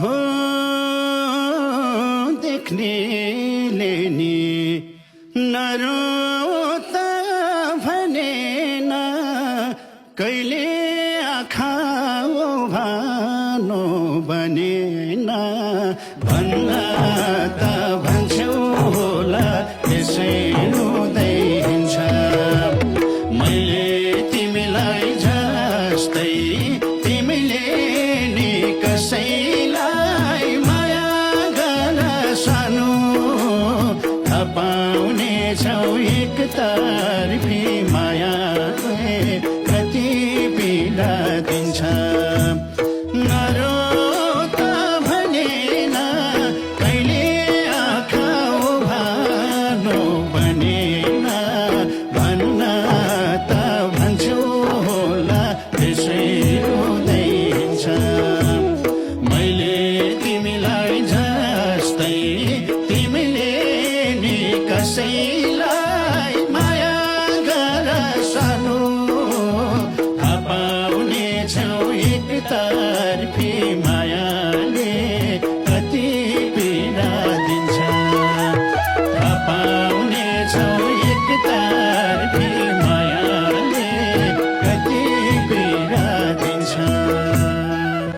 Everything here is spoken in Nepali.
हो देख्नेले नि नरोता भनेन कहिले आँखा भानो बनेन भन्न त भन्छौ होला त्यसै हुँदै हिँड्छ मैले तिमीलाई जस्तै तिमीले नि कसैलाई माया गर सानो थाहा पाउनेछौ एकतर्फी मायाले कति पीडा दिन्छ नरोत भनेन कहिले आँखा भानो बनेन भन्न त भन्छु होला त्यसै हुँदै हिँड्छ मैले तिमीलाई जस्तै तिमीले नि कसैलाई माया गर सानो थाहा पाउनेछौ एकतर्फी